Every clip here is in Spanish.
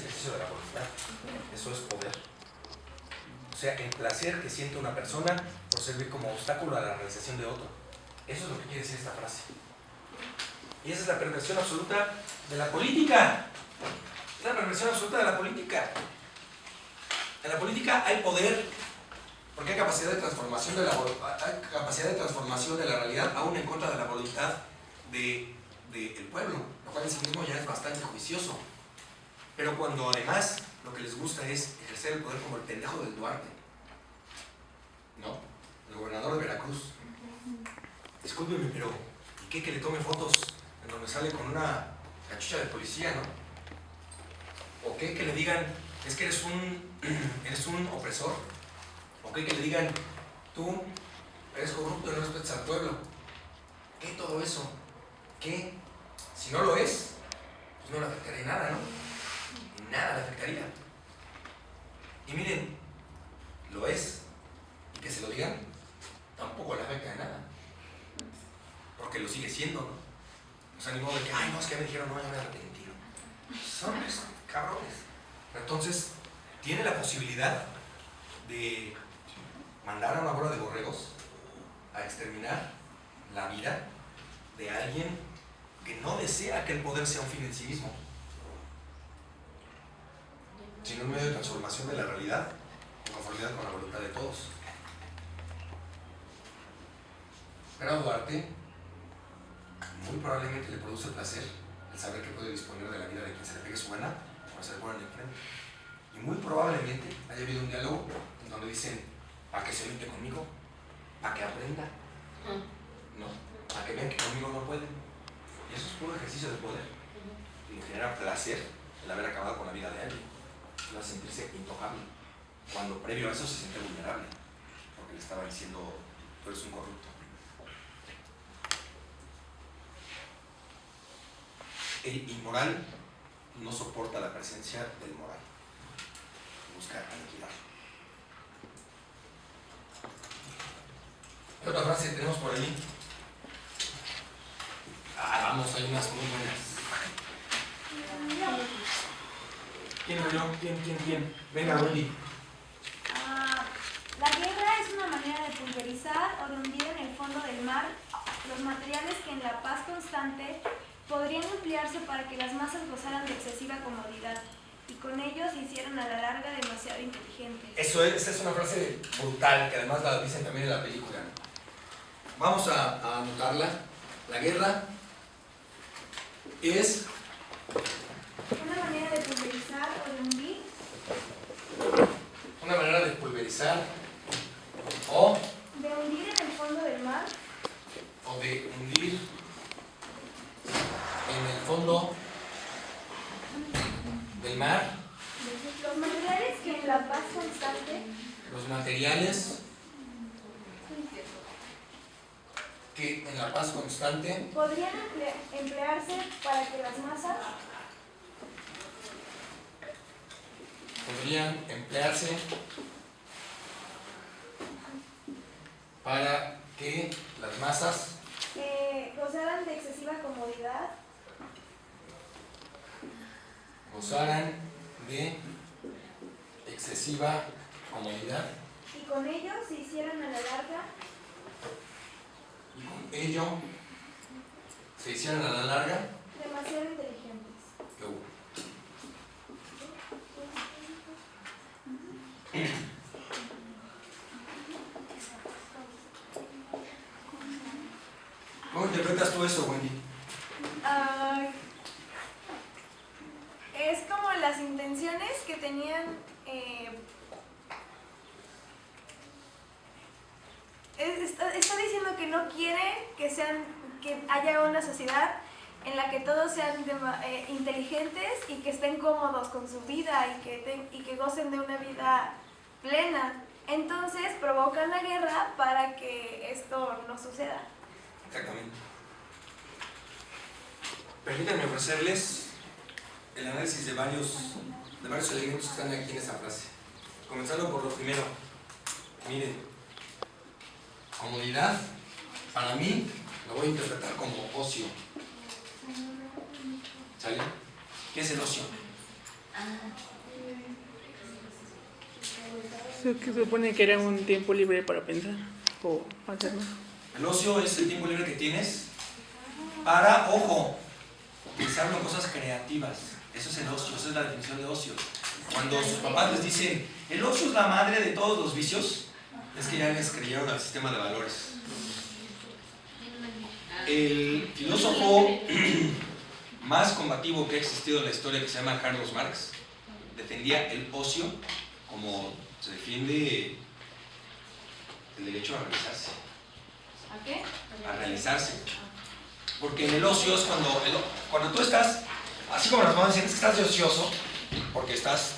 ejercicio de la voluntad. Eso es poder. O sea, el placer que siente una persona por servir como obstáculo a la realización de otro. Eso es lo que quiere decir esta frase. Y esa es la perversión absoluta de la política. Es la perversión absoluta de la política. En la política hay poder porque hay capacidad de transformación de la realidad aún en contra de la voluntad del pueblo, lo cual en sí mismo ya es bastante juicioso. Pero cuando además lo que les gusta es ejercer el poder como el pendejo del Duarte, ¿no? El gobernador de Veracruz. Discúlpeme, pero ¿y qué que le tome fotos en donde sale con una cachucha de policía, no? ¿O qué que le digan, es que eres un opresor? ¿O qué que le digan, tú eres corrupto y no respetas al pueblo? ¿Qué todo eso? ¿Qué? Si no lo es, pues no le afectaría nada, ¿no? Nada le afectaría. Y miren, lo es, y que se lo digan, tampoco le afecta de nada. Porque lo sigue siendo, ¿no? O sea, ni modo de que, ay, no, es que me dijeron, no, ya me arrepentí. Son cabrones. Entonces, tiene la posibilidad de mandar a una bola de borregos a exterminar la vida de alguien que no desea que el poder sea un fin en sí mismo, sino un medio de transformación de la realidad en conformidad con la voluntad de todos. Pero Duarte muy probablemente le produce placer el saber que puede disponer de la vida de quien se le pegue su gana o se le ponen enfrente. Y muy probablemente haya habido un diálogo en donde dicen, para que se mete conmigo, para que aprenda, ¿no? Para que vean que conmigo no pueden. Y eso es puro ejercicio de poder. Y le genera placer el haber acabado con la vida de alguien. Lo hace sentirse intocable, cuando previo a eso se siente vulnerable, porque le estaba diciendo, tú eres un corrupto. El inmoral no soporta la presencia del moral. Busca aniquilarlo. ¿Qué otra frase tenemos por ahí? Vamos, hay unas muy buenas. ¿Quién oyó? ¿Quién? Venga, Wendy. La guerra es una manera de pulverizar o de hundir en el fondo del mar los materiales que en la paz constante podrían emplearse para que las masas gozaran de excesiva comodidad y con ello se hicieran a la larga demasiado inteligentes. Esa es una frase brutal que además la dicen también en la película. Vamos a anotarla. La guerra es una manera de pulverizar o de hundir. Una manera de pulverizar o de hundir en el fondo del mar. O de hundir en el fondo del mar. Los materiales que en la paz constante. Los materiales que en la paz constante podrían emplearse para que las masas gozaran de excesiva comodidad. Gozaran de excesiva comodidad. Y con ello se hicieran a la larga. Y con ello se hicieran a la larga. Demasiado inteligentes. ¿Qué hubo? ¿Cómo interpretas tú eso, Wendy? Es como las intenciones que tenían. Está diciendo que no quiere que haya una sociedad en la que todos sean inteligentes y que estén cómodos con su vida y que gocen de una vida plena. Entonces provocan la guerra para que esto no suceda. Exactamente. Permítanme ofrecerles el análisis de varios elementos que están aquí en esa frase. Comenzando por lo primero. Miren, comodidad, para mí, lo voy a interpretar como ocio. ¿Sale? ¿Qué es el ocio? Eso que se supone que era un tiempo libre para pensar o hacer nada. El ocio es el tiempo libre que tienes para, ojo, pensar en cosas creativas. Eso es el ocio, esa es la definición de ocio. Cuando sus papás les dicen, el ocio es la madre de todos los vicios, es que ya les creyeron al sistema de valores. El filósofo más combativo que ha existido en la historia, que se llama Carlos Marx, defendía el ocio como se defiende el derecho a realizarse. ¿A qué? A realizarse. Porque en el ocio es cuando tú estás, así como las mamás dicen, es que estás de ocioso, porque estás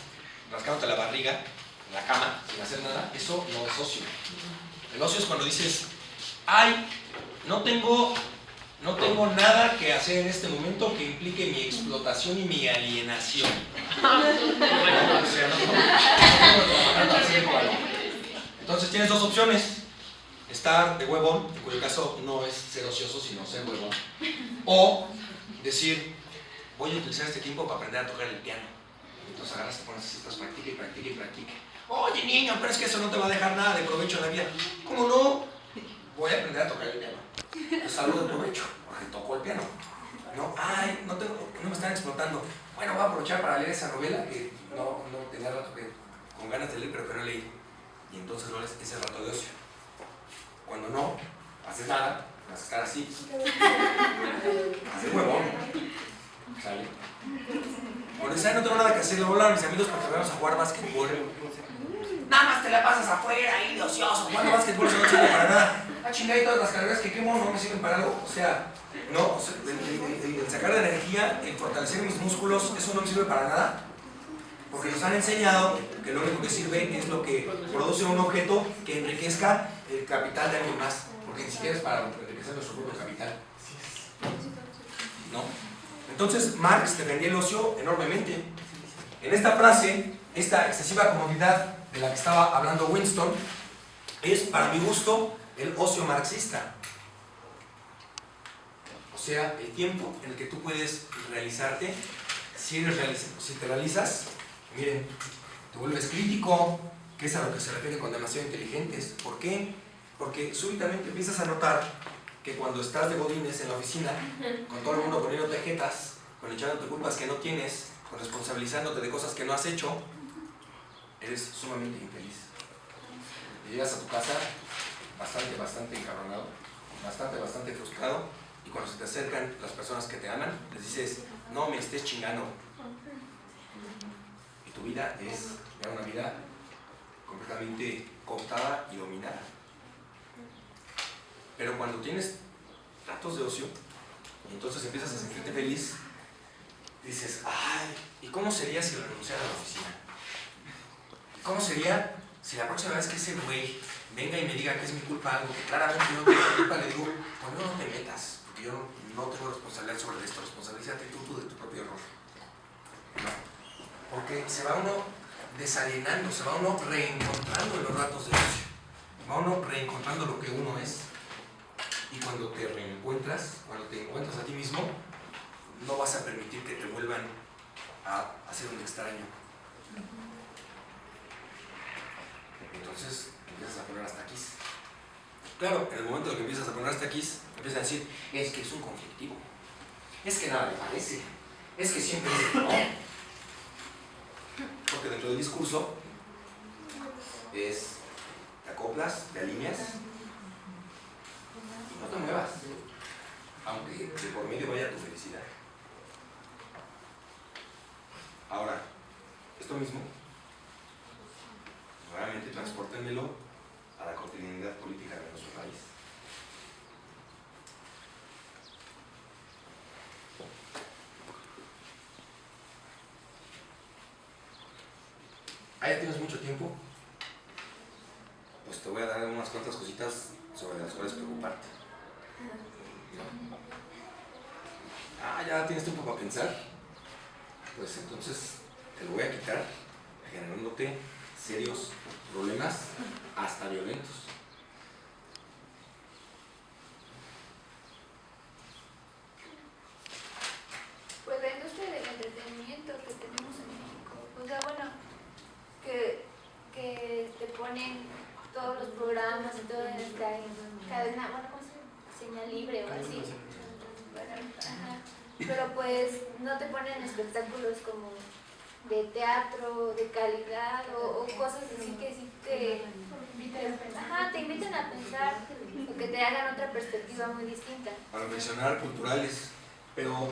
rascándote la barriga en la cama sin hacer nada, eso no es ocio. El ocio es cuando dices, ay, no tengo nada que hacer en este momento que implique mi explotación y mi alienación. O sea, entonces tienes dos opciones. Estar de huevón, en cuyo caso no es ser ocioso, sino ser huevón. O decir, voy a utilizar este tiempo para aprender a tocar el piano. Entonces agarras, te pones así, estás practica y practica y practica. Oye niño, pero es que eso no te va a dejar nada de provecho en la vida. ¿Cómo no? Voy a aprender a tocar el piano. Es algo de provecho, porque toco el piano. No, ay, no me están explotando. Bueno, voy a aprovechar para leer esa novela que no tenía rato con ganas de leer, pero que no leí. Y entonces no es ese rato de ocio. Cuando no haces nada, vas a estar así. Haces huevón. ¿Sale? Por eso no tengo nada que hacer. Le voy a hablar a mis amigos para que vayamos a jugar básquetbol. Nada más te la pasas afuera ahí de ocioso. Jugando básquetbol eso no sirve para nada. Ah, chingada, y todas las carreras que quemo no me sirven para algo. O sea, no, el sacar de energía, el fortalecer mis músculos, eso no me sirve para nada. Porque nos han enseñado que lo único que sirve es lo que produce un objeto que enriquezca el capital de alguien más. Porque ni siquiera es para enriquecer nuestro propio capital. ¿No? Entonces Marx defendía el ocio enormemente. En esta frase, esta excesiva comodidad de la que estaba hablando Winston, es para mi gusto el ocio marxista. O sea, el tiempo en el que tú puedes realizarte, si te realizas, miren, te vuelves crítico, que es a lo que se refiere con demasiado inteligentes. ¿Por qué? Porque súbitamente empiezas a notar que cuando estás de godines en la oficina, con todo el mundo poniéndote jetas, con echándote culpas que no tienes, con responsabilizándote de cosas que no has hecho, eres sumamente infeliz. Y llegas a tu casa bastante encabronado, bastante frustrado, y cuando se te acercan las personas que te aman, les dices, no me estés chingando. Y tu vida es ya una vida completamente cooptada y dominada. Pero cuando tienes ratos de ocio, y entonces empiezas a sentirte feliz, dices, ay, ¿y cómo sería si renunciara a la oficina? ¿Cómo sería si la próxima vez que ese güey venga y me diga que es mi culpa algo que claramente no tengo culpa, le digo, pues no te metas, porque yo no tengo responsabilidad sobre esto, responsabilízate tú de tu propio error? No, porque se va uno desalienando, se va uno reencontrando en los ratos de ocio, va uno reencontrando lo que uno es, y cuando te reencuentras, cuando te encuentras a ti mismo, no vas a permitir que te vuelvan a hacer un extraño. Entonces empiezas a poner hasta aquí. Claro, en el momento en que empiezas a poner hasta aquí, empiezas a decir, es que es un conflictivo, es que nada le parece, es que siempre es no. Porque dentro del discurso te acoplas, te alineas y no te muevas, aunque de por medio vaya tu felicidad. Ahora, esto mismo, nuevamente transpórtenmelo a la cotidianidad política de nuestro país. Ah, ya tienes mucho tiempo, pues te voy a dar unas cuantas cositas sobre las cuales preocuparte. ¿No? Ah, ya tienes tiempo para pensar, pues entonces te lo voy a quitar, generándote serios problemas, hasta violentos. Pues la industria del entretenimiento que tenemos en México ponen todos los programas y todo está en cadena, bueno, ¿cómo se llama? Señal libre o así. Bueno, ajá. Pero pues no te ponen espectáculos como de teatro, de calidad o cosas así que sí te invitan a pensar o que te hagan otra perspectiva muy distinta. Para mencionar culturales, pero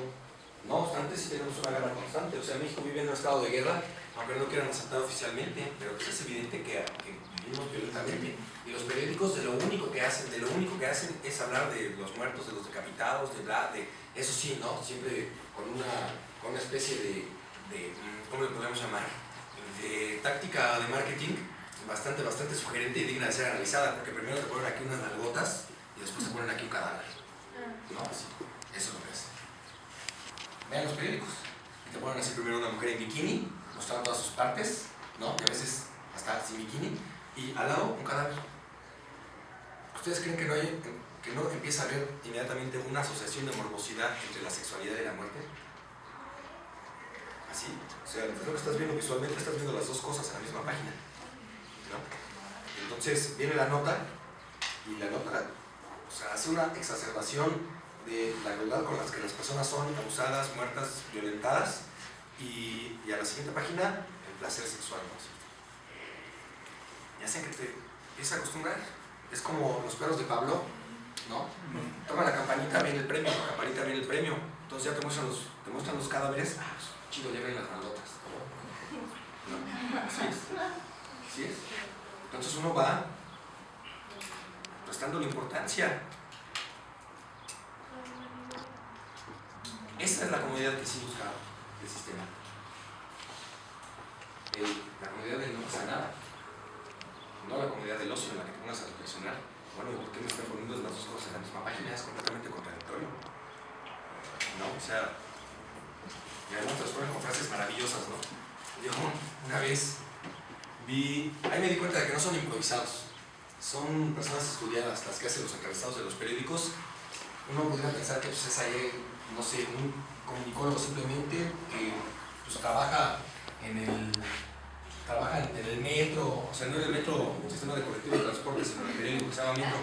no obstante sí tenemos una guerra constante. O sea, México vive en un estado de guerra, aunque no quieran aceptar oficialmente, pero pues es evidente que vivimos violentamente. Y los periódicos de lo único que hacen es hablar de los muertos, de los decapitados, de eso sí, ¿no? Siempre con una especie de ¿cómo le podemos llamar? De táctica de marketing bastante sugerente y digna de ser analizada, porque primero te ponen aquí unas nalgotas y después te ponen aquí un cadáver. ¿No? Así. Eso es lo que es. Vean los periódicos. Y te ponen así primero una mujer en bikini, mostrando todas sus partes, ¿no? Y a veces hasta sin bikini, y al lado un cadáver. ¿Ustedes creen que no empieza a haber inmediatamente una asociación de morbosidad entre la sexualidad y la muerte? Así, o sea, lo que estás viendo visualmente, estás viendo las dos cosas en la misma página, ¿no? Entonces viene la nota, y la nota, o sea, hace una exacerbación de la crueldad con las que las personas son abusadas, muertas, violentadas, y a la siguiente página, el placer sexual, ¿no? Y hacen que te empieces a acostumbrar. Es como los perros de Pablo, ¿no? Toma la campanita, viene el premio, la campanita viene el premio, entonces ya te muestran los cadáveres. Chido, ya ven las grandotas. ¿No? Así es. Así es. Entonces uno va restando la importancia. Esa es la comodidad que sí buscaba el sistema. La comodidad de no pasa nada. No la comodidad del ocio en la que te pongas a reflexionar. Bueno, ¿por qué me están poniendo las dos cosas en la misma página? Es completamente contradictorio. ¿No? O sea, y además te los ponen con frases maravillosas, ¿no? Yo una vez ahí me di cuenta de que no son improvisados, son personas estudiadas las que hacen los encabezados de los periódicos. Uno podría pensar que pues, es ahí, no sé, un comunicólogo simplemente que pues, trabaja en el metro, o sea, no en el metro, un sistema de colectivo de transporte, sino en el periódico que se llama Metro,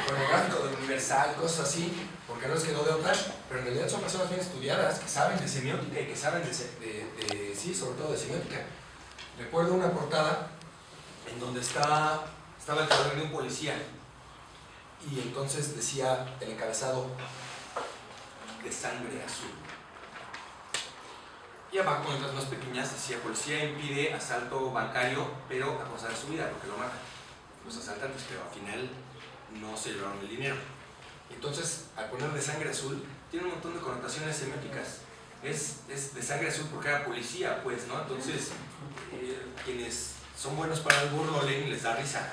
con el gráfico del Universal, cosas así, porque no les quedó de otra, pero en realidad son personas bien estudiadas, que saben de semiótica y que saben sí, sobre todo de semiótica. Recuerdo una portada en donde estaba el cadáver de un policía, y entonces decía el encabezado de sangre azul. Y abajo, en letras más pequeñas, decía: policía impide asalto bancario, pero a costa de su vida, porque lo matan los asaltantes, pero al final no se llevaron el dinero. Entonces, al poner de sangre azul, tiene un montón de connotaciones semióticas. Es de sangre azul porque era policía, pues, ¿no? Entonces, quienes son buenos para el burro, leen y les da risa,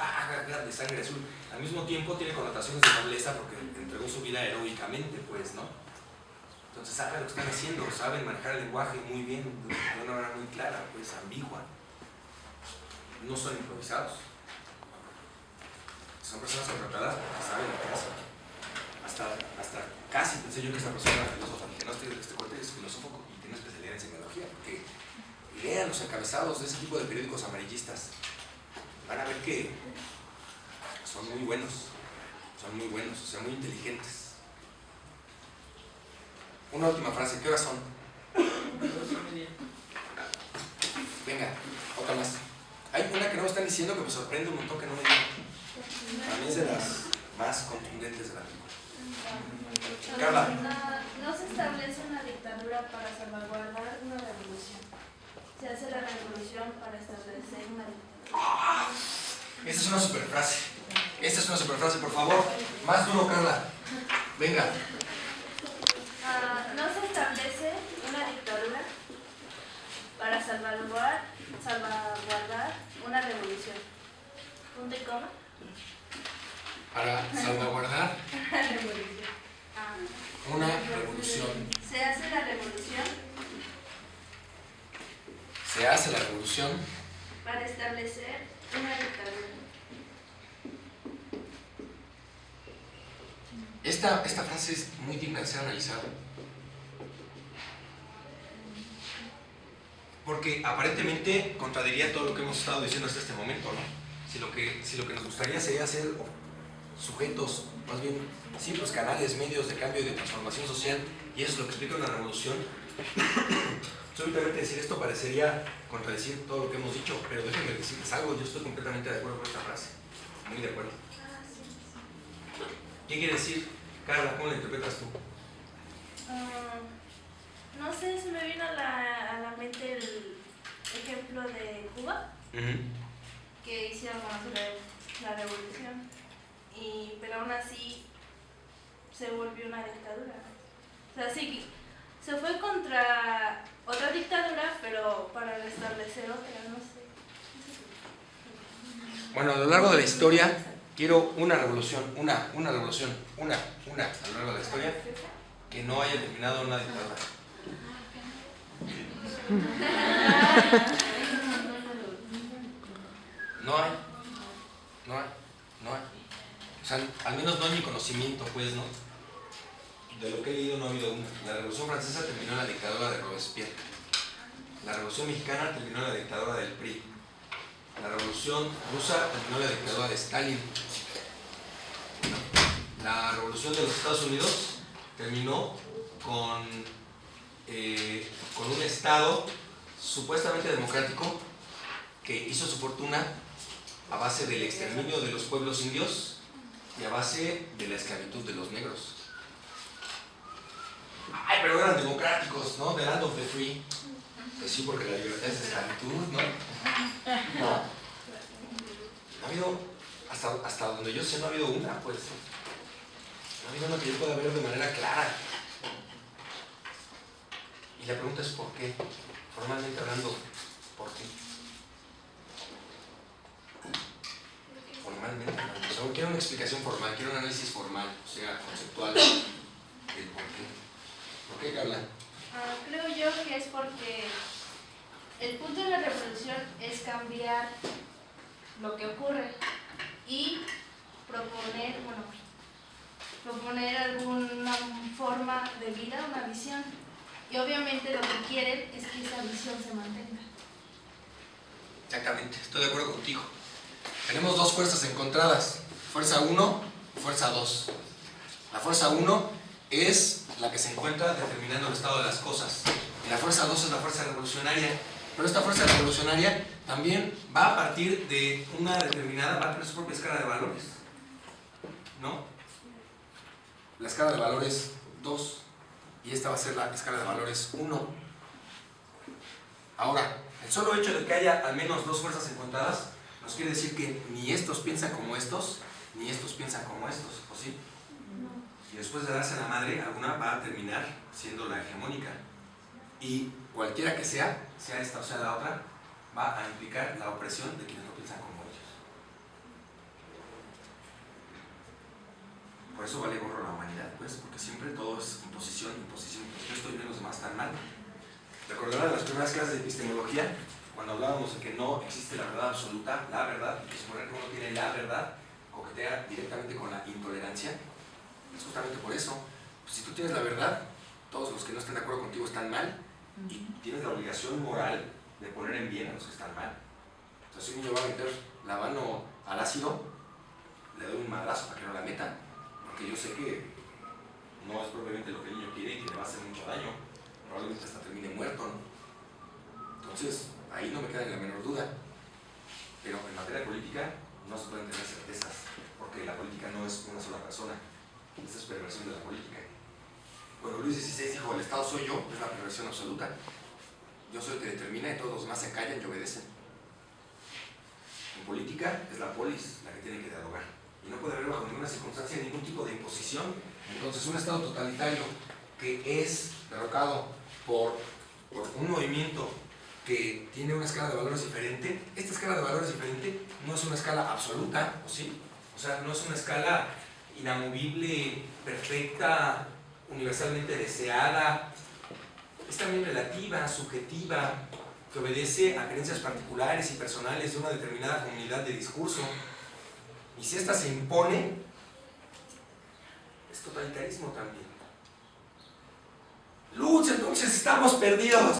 de sangre azul. Al mismo tiempo tiene connotaciones de nobleza porque entregó su vida heroicamente, pues, ¿no? Entonces saben lo que están haciendo, saben manejar el lenguaje muy bien, de una manera muy clara, pues ambigua. No son improvisados. Son personas contratadas porque saben lo que hacen. Hasta casi pensé yo que esta persona era filósofa. Dije, no, este cuate es filósofo y tiene especialidad en semiología, porque lean los encabezados de ese tipo de periódicos amarillistas. Van a ver que son muy buenos, o sea, muy inteligentes. Una última frase, ¿qué horas son? Venga, otra más. Hay una que no me están diciendo que me sorprende un montón que no me digan. Para mí es de las más contundentes de la película. Carla. No se establece una dictadura para salvaguardar una revolución. Se hace la revolución para establecer una dictadura. Esta es una superfrase, por favor. Más duro, Carla. Venga. No se establece una dictadura para salvaguardar una revolución. ¿Punto y coma? Para salvaguardar una revolución. Se hace la revolución. Se hace la revolución Para establecer una dictadura. Esta frase es muy digna de ser analizada. Porque aparentemente contradiría todo lo que hemos estado diciendo hasta este momento, ¿no? Si lo que nos gustaría sería ser sujetos, más bien, sí, pues canales, medios de cambio y de transformación social, y eso es lo que explica una revolución. Súbitamente decir esto parecería contradecir todo lo que hemos dicho, pero déjenme decirles algo, yo estoy completamente de acuerdo con esta frase, muy de acuerdo. ¿Qué quiere decir, Carla? ¿Cómo la interpretas tú? No sé, se me vino a la mente el ejemplo de Cuba, que hicieron la revolución, pero aún así se volvió una dictadura. O sea, sí, se fue contra otra dictadura, pero para restablecer otra, no sé. Bueno, a lo largo de la historia, quiero una revolución, una revolución, una, a lo largo de la historia, que no haya terminado una dictadura. No hay. O sea, al menos no hay mi conocimiento, pues, ¿no? De lo que he leído no ha habido una. La Revolución Francesa terminó en la dictadura de Robespierre. La Revolución Mexicana terminó en la dictadura del PRI. La Revolución Rusa terminó en la dictadura de Stalin. La Revolución de los Estados Unidos terminó con un Estado supuestamente democrático que hizo su fortuna a base del exterminio de los pueblos indios y a base de la esclavitud de los negros. Ay, pero eran democráticos, ¿no? The land of the free. Pues sí, porque la libertad es esclavitud, ¿no? No. Ha habido, hasta donde yo sé, no ha habido una, pues. No ha habido una que yo pueda ver de manera clara. Y la pregunta es ¿por qué? Formalmente hablando, ¿por qué? Formalmente hablando. O sea, quiero una explicación formal, quiero un análisis formal, o sea, conceptual del por qué. ¿Por qué, Carla? Creo yo que es porque el punto de la revolución es cambiar lo que ocurre y proponer alguna forma de vida, una visión. Y obviamente lo que quieren es que esa visión se mantenga. Exactamente, estoy de acuerdo contigo. Tenemos dos fuerzas encontradas, fuerza 1 y fuerza 2. La fuerza 1 es la que se encuentra determinando el estado de las cosas. Y la fuerza 2 es la fuerza revolucionaria. Pero esta fuerza revolucionaria también va a partir de una determinada, va a tener su propia escala de valores, ¿no? La escala de valores 2 y esta va a ser la escala de valores 1. Ahora, el solo hecho de que haya al menos dos fuerzas encontradas nos quiere decir que ni estos piensan como estos, ni estos piensan como estos, ¿o sí? Y después de darse la madre, alguna va a terminar siendo la hegemónica. Y cualquiera que sea esta o sea la otra, va a implicar la opresión de quienes no piensan como ellos. Por eso vale gorro la humanidad, pues, porque siempre todo es imposición. Yo estoy bien, los demás están mal. Recordarán las primeras clases de epistemología, cuando hablábamos de que no existe la verdad absoluta, la verdad, y que suponer que uno tiene la verdad, coquetea directamente con la intolerancia. Es justamente por eso. Pues, si tú tienes la verdad, todos los que no estén de acuerdo contigo están mal, y tienes la obligación moral de poner en bien a los que están mal. Entonces, si un niño va a meter la mano al ácido, le doy un madrazo para que no la metan, porque yo sé que no es propiamente lo que el niño quiere y que le va a hacer mucho daño, probablemente hasta termine muerto, ¿no? Entonces, ahí no me queda ni la menor duda. Pero en materia política no se pueden tener certezas, porque la política no es una sola persona. Esa es perversión de la política. Bueno, Luis XVI dijo, el Estado soy yo, es la perversión absoluta. Yo soy el que determina y todos los demás se callan y obedecen. En política es la polis la que tiene que dialogar. Y no puede haber bajo ninguna circunstancia ningún tipo de imposición. Entonces, un Estado totalitario que es derrocado por un movimiento que tiene una escala de valores diferente, esta escala de valores diferente no es una escala absoluta, ¿o sí? O sea, no es una escala inamovible, perfecta, universalmente deseada, es también relativa, subjetiva, que obedece a creencias particulares y personales de una determinada comunidad de discurso. Y si esta se impone, es totalitarismo también. Luz, entonces estamos perdidos.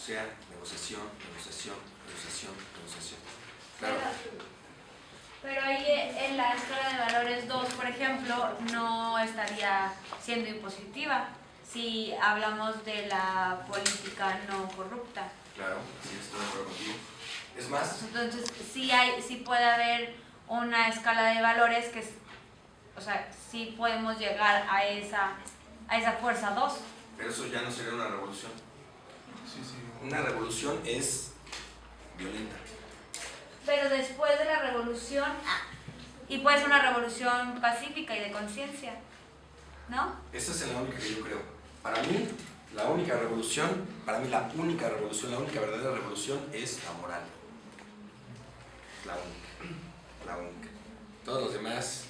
sea negociación, negociación, negociación, negociación. Claro. Pero ahí en la escala de valores 2, por ejemplo, no estaría siendo impositiva si hablamos de la política no corrupta. Claro, sí, estoy de acuerdo contigo. Es más, Entonces, sí puede haber una escala de valores que, o sea, sí podemos llegar a esa fuerza 2. pero eso ya no sería una revolución. Una revolución es violenta. Pero después de la revolución, y puede ser una revolución pacífica y de conciencia, ¿no? Esa es la única que yo creo. Para mí, la única revolución, la única verdadera revolución es la moral. La única. Todos los demás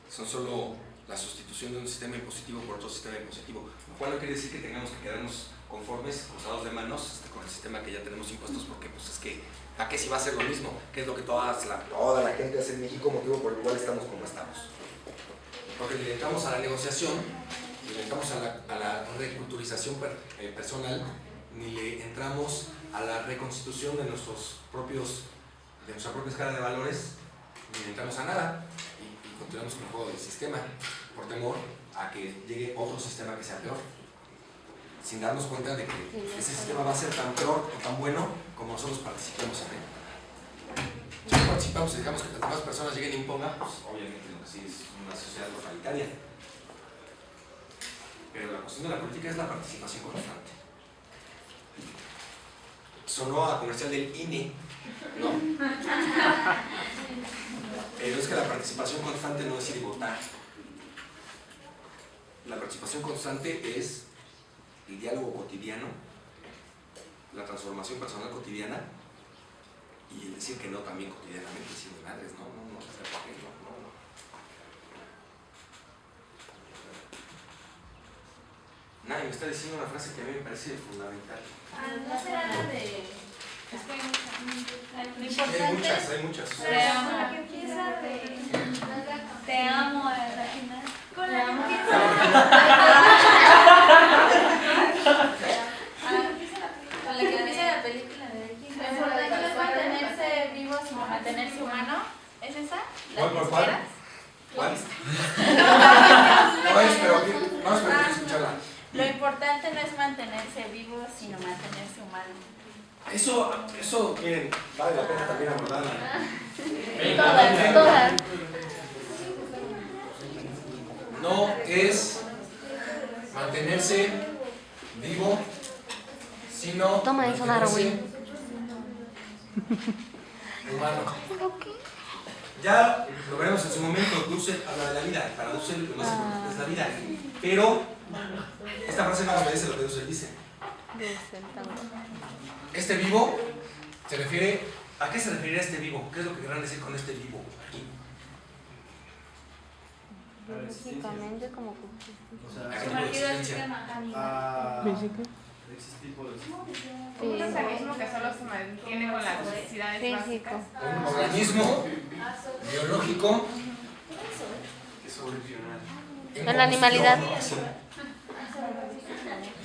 son solo la sustitución de un sistema impositivo por otro sistema impositivo. Lo cual no quiere decir que tengamos que quedarnos conformes, cruzados de manos con el sistema que ya tenemos impuestos, porque pues es que, ¿a qué si va a ser lo mismo? ¿Qué es lo que toda la gente hace en México, motivo por el cual estamos como estamos? Porque le entramos a la negociación, le entramos a la reculturización personal, ni le entramos a la reconstitución de nuestra propia escala de valores, ni le entramos a nada, y continuamos con el juego del sistema, por temor a que llegue otro sistema que sea peor, sin darnos cuenta de que ese sistema va a ser tan peor o tan bueno como nosotros participemos en él. Si no participamos y dejamos que las demás personas lleguen y impongan, pues obviamente lo que sí es una sociedad totalitaria. Pero la cuestión de la política es la participación constante. Sonó a comercial del INE. No. Pero es que la participación constante no es ir y votar. La participación constante es el diálogo cotidiano, la transformación personal cotidiana y el decir que no también cotidianamente, siendo madres, no. Nadie me está diciendo una frase que a mí me parece fundamental. No será la de... Es que Lo importante Hay muchas. La que empieza de... te amo, Regina. Con la que empieza Con la que empieza la película de Regina. Lo importante no es mantenerse vivo, sino mantenerse humano. ¿Es esa? ¿Cuál? ¿Cuál? No, pero quiero escucharla. Lo importante no es mantenerse vivo, sino mantenerse humano. Eso, miren, vale la pena también abordarla. Todas. No es mantenerse vivo, sino Toma eso, mantenerse humano. Ya lo veremos en su momento. Dussel habla de la vida. Para Dussel lo más importante es la vida. Pero esta frase no obedece lo que Dussel dice. Este vivo se refiere... ¿A qué se referiría este vivo? ¿Qué es lo que querrán decir con este vivo aquí? Físicamente como ¿A qué tipo de existencia? Un organismo que solo se mantiene con las necesidades físico. básicas. Un organismo biológico En la animalidad.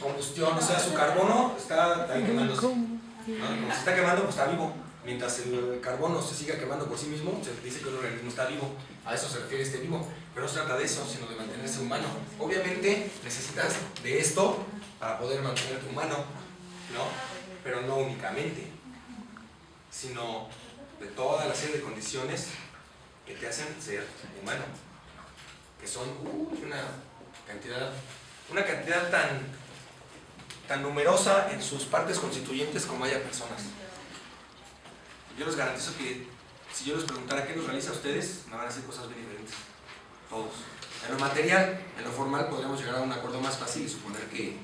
Combustión, o sea, su carbono está ahí quemándose. ¿No? Como se está quemando, pues está vivo. Mientras el carbono se siga quemando por sí mismo, se dice que un organismo está vivo. A eso se refiere este vivo. Pero no se trata de eso, sino de mantenerse humano. Obviamente necesitas de esto para poder mantenerte humano, ¿no? Pero no únicamente, sino de toda la serie de condiciones que te hacen ser humano, que son una cantidad tan numerosa en sus partes constituyentes como haya personas. Yo les garantizo que si yo les preguntara qué los realiza a ustedes, me van a decir cosas bien diferentes, todos. En lo material, en lo formal, podríamos llegar a un acuerdo más fácil y suponer que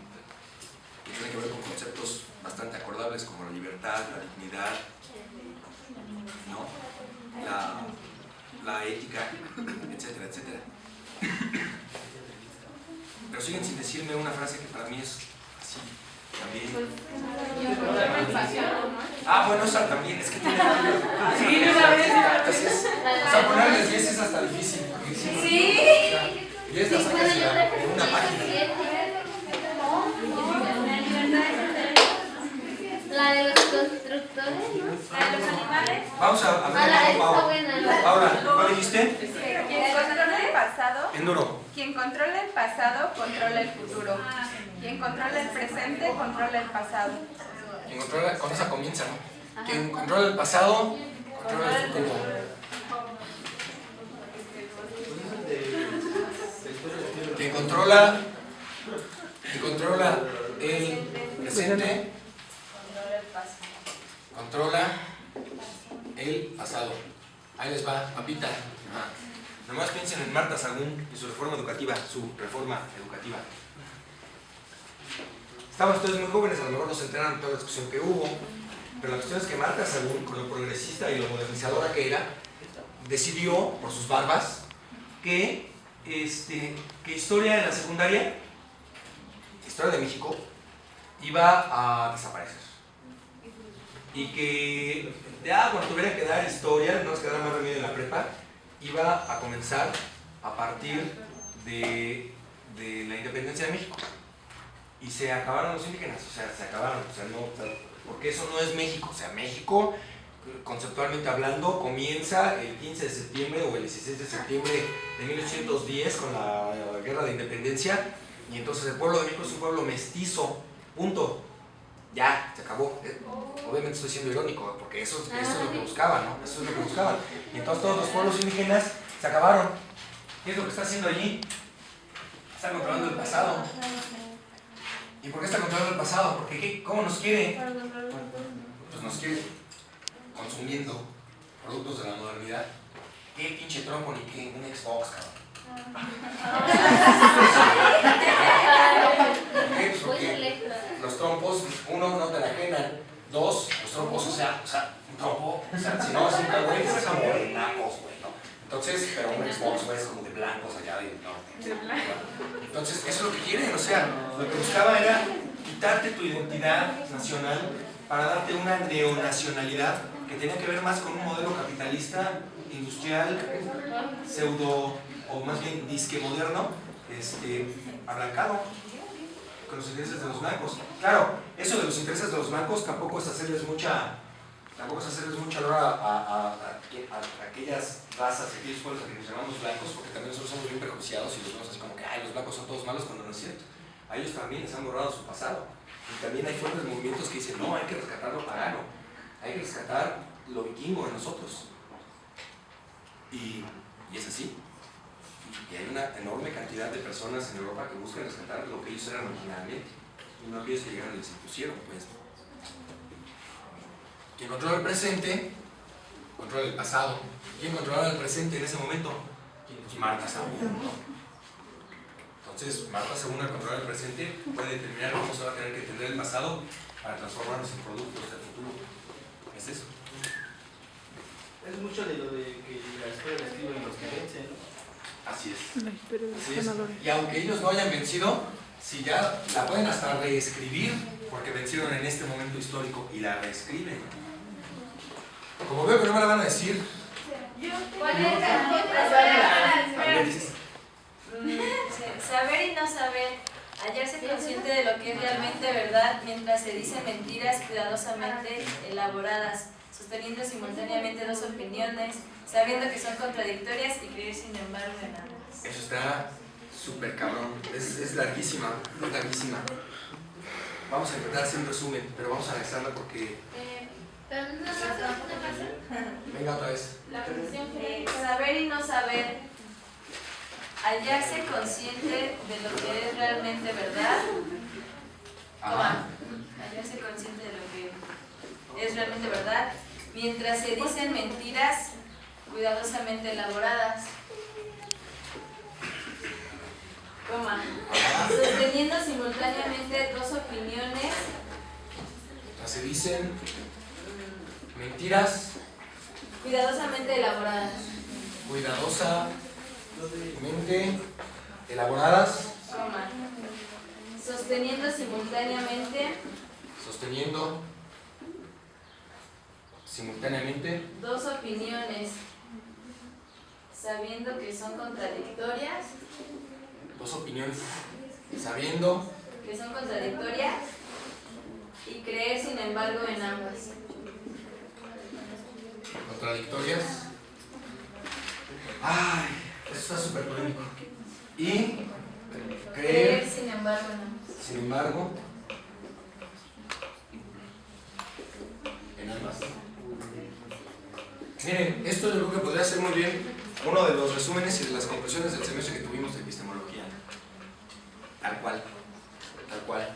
tiene que ver con conceptos bastante acordables como la libertad, la dignidad, ¿no? la ética, etcétera, etcétera. Pero siguen sin decirme una frase que para mí es así, también. Bueno, esa también, es que tiene varios. Sí, entonces, o sea, ponerles 10 es hasta difícil. Sí. 10 la sacas en una página. ¿no? La de los animales. Vamos a ver. Esa está buena. Ahora, ¿cuál dijiste? Quien controla el pasado, En duro. quien controla el pasado, controla el futuro. Quien controla el presente, controla el pasado. Quien controla, con esa comienza, ¿no? Quien controla el pasado, controla el futuro. Quien controla el presente, controla el pasado. Ahí les va, papita. Ajá. Nomás piensen en Marta Sagún y su reforma educativa, Estaban ustedes muy jóvenes, a lo mejor no se enteraron de toda la discusión que hubo, pero la cuestión es que Marta Sagún, con lo progresista y lo modernizadora que era, decidió, por sus barbas, que historia en la secundaria, historia de México, iba a desaparecer. Y que ya cuando tuviera que dar historia, no nos quedara más remedio en la prepa, iba a comenzar a partir de la independencia de México. Y se acabaron los indígenas, porque eso no es México. O sea, México, conceptualmente hablando, comienza el 15 de septiembre o el 16 de septiembre de 1810 con la Guerra de Independencia, y entonces el pueblo de México es un pueblo mestizo, punto. Ya, se acabó. Obviamente estoy siendo irónico, porque eso es lo que buscaban, ¿no? Eso es lo que buscaban. Y entonces todos los pueblos indígenas se acabaron. ¿Qué es lo que está haciendo allí? Está controlando el pasado. ¿Y por qué está controlando el pasado? Porque ¿cómo nos quiere? Pues nos quiere consumiendo productos de la modernidad. ¿Qué pinche trompo ni qué? Un Xbox, cabrón. ¿Por qué? Pues porque los trompos, uno, no te la ajenan. Dos, los trompos, o sea, un trompo, o sea, si no es un güey, es como de nacos, güey, ¿no? Entonces, pero un Xbox, güey, es como de blancos allá del norte. Entonces, eso es lo que quieren, o sea, lo que buscaba era quitarte tu identidad nacional para darte una neonacionalidad que tenía que ver más con un modelo capitalista, industrial, pseudo, o más bien disque moderno, ablancado, con los intereses de los blancos. Claro, eso de los intereses de los blancos tampoco es hacerles mucha honor a aquellas razas, a aquellos pueblos a que nos llamamos blancos, porque también nosotros somos bien prejuiciados y los vemos así como que los blancos son todos malos, cuando no es cierto. A ellos también les han borrado su pasado. Y también hay fuertes movimientos que dicen, no, hay que rescatar lo pagano, hay que rescatar lo vikingo en nosotros. Y es así. Y hay una enorme cantidad de personas en Europa que buscan rescatar lo que ellos eran originalmente, y no aquellos que llegaron y les impusieron, pues. Quien controla el presente, controla el pasado. ¿Quién controlaba el presente en ese momento? Pues Marta Sagún, ¿no? Entonces, Marta Sagún, al controlar el presente, puede determinar cómo se va a tener que entender el pasado para transformarnos en productos del futuro. ¿Es eso? Es mucho de lo de que la historia la escriben los que vencen, ¿no? Así es. La historia de los Así es. ganadores. Y aunque ellos no hayan vencido, si ya la pueden hasta reescribir, porque vencieron en este momento histórico y la reescriben. Como veo que no me la van a decir, ¿Cuál es Saber y no saber, hallarse consciente de lo que es realmente verdad mientras se dicen mentiras cuidadosamente elaboradas, sosteniendo simultáneamente dos opiniones, sabiendo que son contradictorias y creer sin embargo en ambas. eso está súper cabrón, es larguísima, es larguísima. Vamos a intentar hacer un resumen, pero vamos a analizarla porque... Venga otra vez. Saber y no saber, hallarse consciente de lo que es realmente verdad. Ajá. Hallarse consciente de lo que es realmente verdad, mientras se dicen mentiras cuidadosamente elaboradas. Sosteniendo simultáneamente dos opiniones. Se dicen mentiras Cuidadosamente elaboradas. Cuidadosamente elaboradas. Sosteniendo simultáneamente. Dos opiniones. Sabiendo que son contradictorias. Dos opiniones. Sabiendo Que son contradictorias. Y creer sin embargo en ambas. contradictorias. Ay, eso está súper polémico. Y creer, sin embargo, no. sin embargo, en ambas. Miren, esto yo creo que podría ser muy bien uno de los resúmenes y de las conclusiones del semestre que tuvimos de epistemología. Tal cual. Tal cual.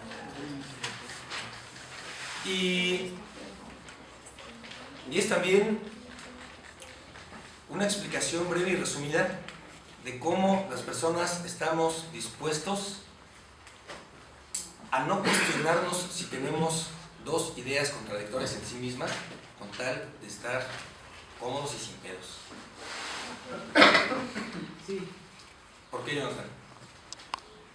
Y es también una explicación breve y resumida de cómo las personas estamos dispuestos a no cuestionarnos si tenemos dos ideas contradictorias en sí mismas, con tal de estar cómodos y sin pedos. Sí. ¿Por qué, Jonathan?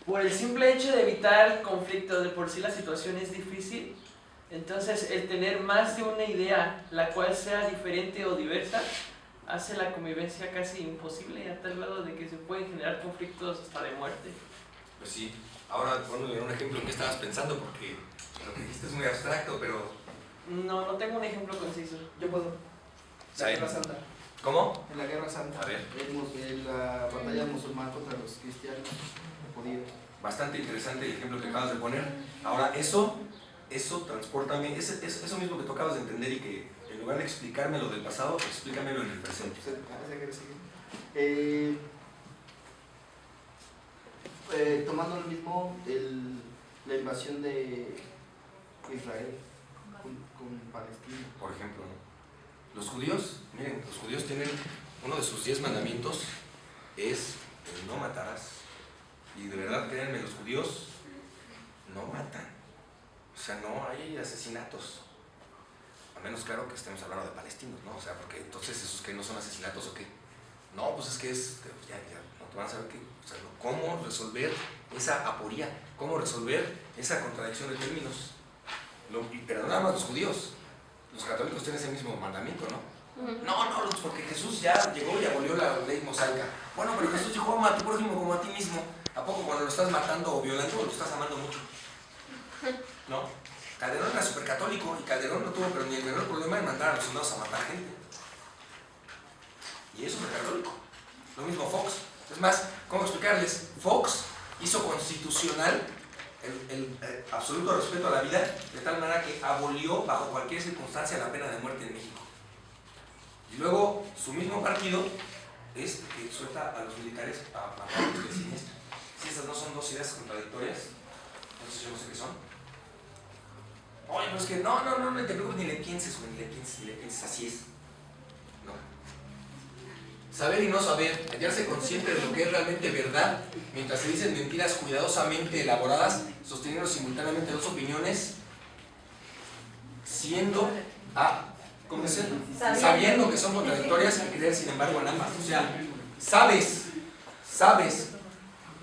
Por el simple hecho de evitar conflictos, de por sí la situación es difícil, entonces el tener más de una idea, la cual sea diferente o diversa, hace la convivencia casi imposible, a tal grado de que se pueden generar conflictos hasta de muerte. Pues sí. Ahora ponle un ejemplo en qué estabas pensando, porque lo que dijiste es muy abstracto, pero... No tengo un ejemplo conciso. Yo puedo. La Guerra Santa. ¿Cómo? En la Guerra Santa. A ver. En la batalla musulmán contra los cristianos judíos. Bastante interesante el ejemplo que acabas de poner. Ahora, eso transpórtame, eso mismo que tú acabas de entender y que en lugar de explicarme lo del pasado, explícamelo en el presente. Tomando lo mismo, la invasión de Israel con Palestina. Por ejemplo, ¿no? Los judíos, miren, los judíos tienen uno de sus 10 mandamientos es el no matarás. Y de verdad, créanme, los judíos no matan. O sea, no hay asesinatos. A menos, claro, que estemos hablando de palestinos, ¿no? O sea, porque entonces esos que no son asesinatos o qué. No, pues es que es, ya, no te van a saber qué. O sea, cómo resolver esa aporía, cómo resolver esa contradicción de términos. Pero no nada más los judíos. Los católicos tienen ese mismo mandamiento, ¿no? No, porque Jesús ya llegó y abolió la ley mosaica. Bueno, pero Jesús dijo, ama a tu prójimo como a ti mismo. ¿A poco cuando lo estás matando o violando lo estás amando mucho? ¿No? Calderón era súper católico y Calderón no tuvo pero ni el menor problema en mandar a los soldados a matar gente. Y eso es católico. Lo mismo Fox. Es más, ¿cómo explicarles? Fox hizo constitucional el absoluto respeto a la vida, de tal manera que abolió bajo cualquier circunstancia la pena de muerte en México. Y luego su mismo partido es que suelta a los militares a matar a los del siniestro. Si esas no son dos ideas contradictorias, entonces yo no sé qué son. Oye, pero es que no te preocupes, ni le pienses, güey, ni le pienses, así es. No. Saber y no saber, hallarse consciente de lo que es realmente verdad, mientras se dicen mentiras cuidadosamente elaboradas, sosteniendo simultáneamente dos opiniones, sabiendo que son contradictorias y creer sin embargo en ambas. O sea, sabes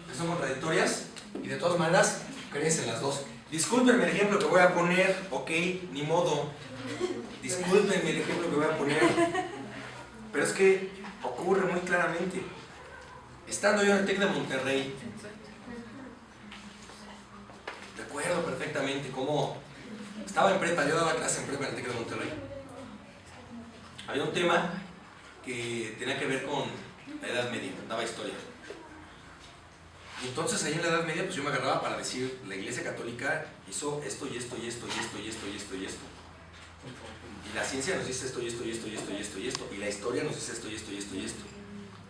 que son contradictorias y de todas maneras crees en las dos. Discúlpenme el ejemplo que voy a poner, ok, ni modo. Discúlpenme el ejemplo que voy a poner, pero es que ocurre muy claramente. Estando yo en el TEC de Monterrey, recuerdo perfectamente cómo estaba en prepa, yo daba clase en prepa en el TEC de Monterrey. Había un tema que tenía que ver con la Edad Media, daba historia. Y entonces ahí en la Edad Media pues yo me agarraba para decir, la Iglesia Católica hizo esto y esto y esto y esto y esto y esto y esto. Y la ciencia nos dice esto y esto y esto y esto y esto y esto. Y la historia nos dice esto y esto y esto y esto.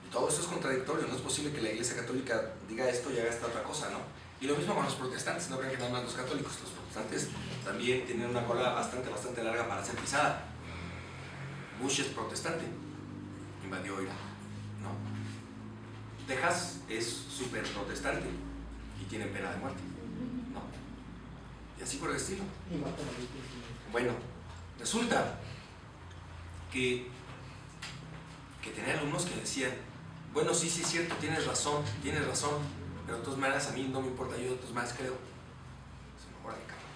Y todo eso es contradictorio, no es posible que la Iglesia Católica diga esto y haga esta otra cosa, ¿no? Y lo mismo con los protestantes, no crean que nada más los católicos, los protestantes también tienen una cola bastante larga para ser pisada. Bush es protestante, invadió Irak, ¿no? Texas es súper protestante y tiene pena de muerte, ¿no? Y así por el estilo. Bueno, resulta que tenía alumnos que decían, bueno, sí, es cierto, tienes razón, pero de todas maneras a mí no me importa, yo de todas maneras creo. Se me acuerda de cabrón.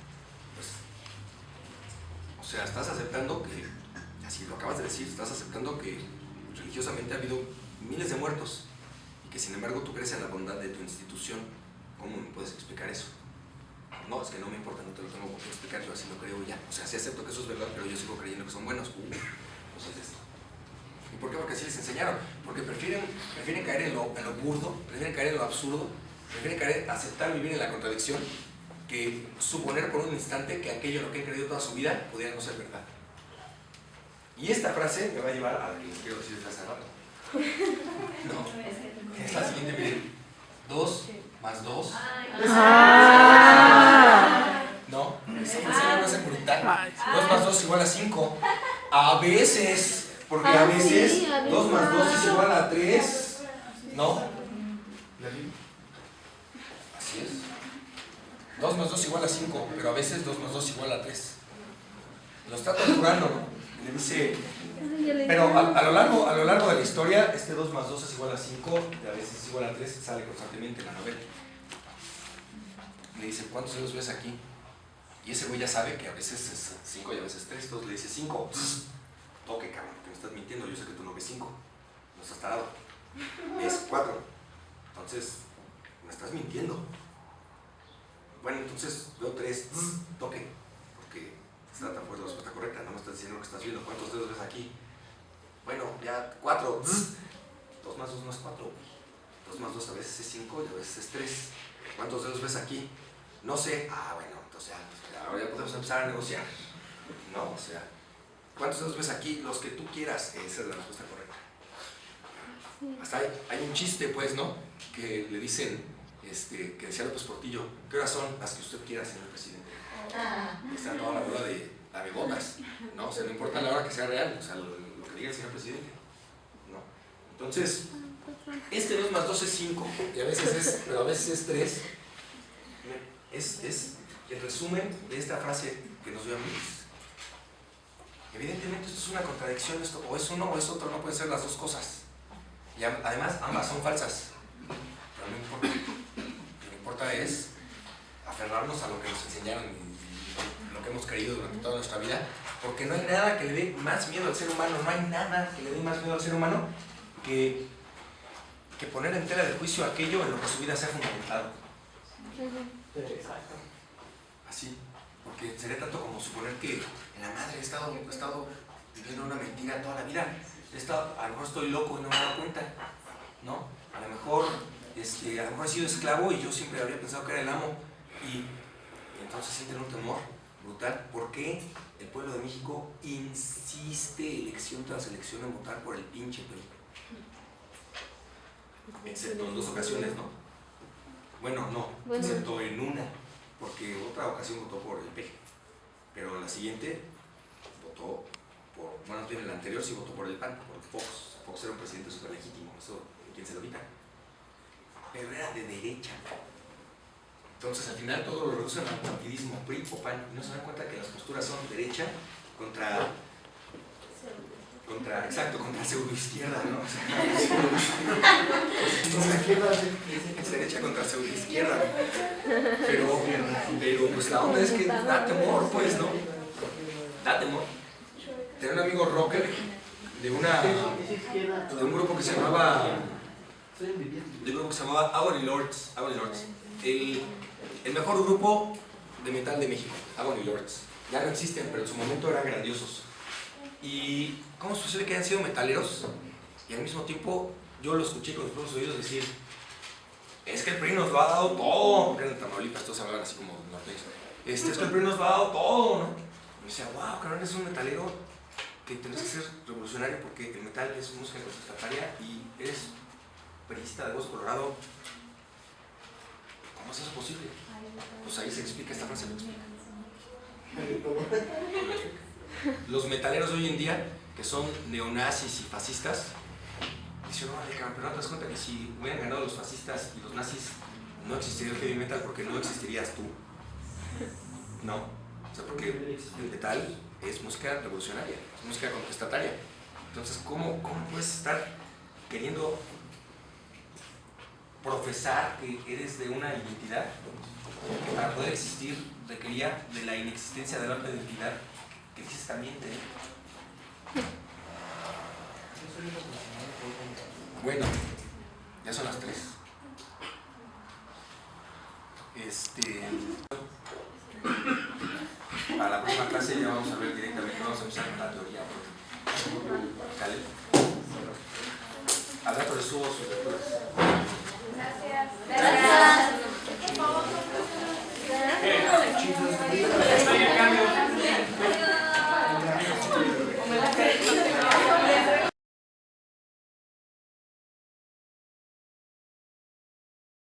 Pues, o sea, estás aceptando que, así lo acabas de decir, estás aceptando que religiosamente ha habido miles de muertos y que sin embargo tú crees en la bondad de tu institución. ¿Cómo me puedes explicar eso? No, es que no me importa, no te lo tengo por qué explicar, yo así lo creo ya. O sea, sí acepto que eso es verdad, pero yo sigo creyendo que son buenos. Pues es esto. ¿Y por qué? Porque así les enseñaron. Porque prefieren caer en lo burdo, prefieren caer en lo absurdo, prefieren caer, aceptar vivir en la contradicción, que suponer por un instante que aquello en lo que han creído toda su vida pudiera no ser verdad. Y esta frase me va a llevar a la que les quiero decir desde hace rato. No, es la siguiente, miren. 2 más 2. No, esa frase me parece brutal. 2 más 2 igual a 5. A veces, porque a veces 2 más 2 es igual a 3. ¿No? Así es. 2 más 2 igual a 5, pero a veces 2 más 2 igual a 3. Lo está torturando, ¿no? Le dice, pero a lo largo de la historia, este 2 más 2 es igual a 5, y a veces es igual a 3, sale constantemente en la novela. Le dice, ¿cuántos dedos ves aquí? Y ese güey ya sabe que a veces es 5 y a veces 3, entonces le dice 5. Toque, cabrón, que me estás mintiendo, yo sé que tú no ves 5, no estás tarado. Ves 4, entonces me estás mintiendo. Bueno, entonces veo 3, toque, porque está tan fuerte la respuesta correcta, no me estás diciendo lo que estás viendo. ¿Cuántos dedos ves aquí? Bueno, ya 4. 2 más 2 no es 4. 2 más 2 a veces es 5 y a veces es 3. ¿Cuántos dedos ves aquí? No sé. Bueno, entonces ahora ya podemos empezar a negociar. No, o sea, ¿cuántos dedos ves aquí? Los que tú quieras. Esa es la respuesta correcta. Hasta hay un chiste, pues, ¿no? Que le dicen, que decía López Portillo, ¿qué horas son? Las que usted quiera, señor presidente. Está toda la bola de lamebotas, ¿no? O sea, no importa la hora que sea real, o sea, lo que diga el señor presidente, ¿no? Entonces, este 2 más 2 es 5, y a veces pero a veces es 3. Es el resumen de esta frase que nos dio Mises. Evidentemente esto es una contradicción, esto o es uno o es otro, no pueden ser las dos cosas. Y además ambas son falsas. Pero no importa. Lo que importa es aferrarnos a lo que nos enseñaron y lo que hemos creído durante toda nuestra vida, porque no hay nada que le dé más miedo al ser humano, no hay nada que le dé más miedo al ser humano que poner en tela de juicio aquello en lo que su vida se ha fundamentado. Exacto. Así, porque sería tanto como suponer que en la madre he estado viviendo una mentira toda la vida. A lo mejor estoy loco y no me he dado cuenta, ¿no? A lo mejor he sido esclavo y yo siempre habría pensado que era el amo, y entonces sienten un temor brutal. ¿Por qué el pueblo de México insiste elección tras elección en votar por el pinche PRI? Excepto en 2 ocasiones, ¿no? Bueno, no, excepto en una, porque otra ocasión votó por el PG, pero en la siguiente votó por, bueno, en la anterior sí votó por el PAN, por Fox. Fox era un presidente súper legítimo, eso quién se lo quita, pero era de derecha. Entonces al final todo lo reducen al partidismo, PRI o PAN, y no se dan cuenta que las posturas son derecha contra pseudoizquierda, ¿no? Es derecha contra pseudoizquierda. Pero pues la onda es que da temor, pues, ¿no? Da temor. Tenía un amigo rocker de un grupo que se llamaba Agony Lords. El mejor grupo de metal de México, Agony Lords. Ya no existen, pero en su momento eran grandiosos. ¿Y cómo es posible que hayan sido metaleros? Y al mismo tiempo yo lo escuché con mis propios oídos decir, es que el PRI nos lo ha dado todo, porque en Tamaulipas todos hablaban así como norteños. Es que el PRI nos lo ha dado todo, ¿no? Y me decía, wow, cabrón, eres un metalero que tienes que ser revolucionario porque el metal es música contestataria y eres priista de hueso colorado. ¿Cómo es eso posible? Pues ahí se explica, esta frase lo explica. Los metaleros de hoy en día, que son neonazis y fascistas, dicen, no, vale, pero no te das cuenta que si hubieran ganado los fascistas y los nazis, no existiría el heavy metal porque no existirías tú. No, o sea, porque el metal es música revolucionaria, es música contestataria. Entonces, ¿cómo puedes estar queriendo profesar que eres de una identidad que para poder existir requería de la inexistencia de la otra identidad que dices también tener? Bueno, ya son las 3. Para la próxima clase ya vamos a ver directamente, vamos a empezar con la teoría. ¿Sale? Al rato les subo sus lecturas. Gracias. Gracias.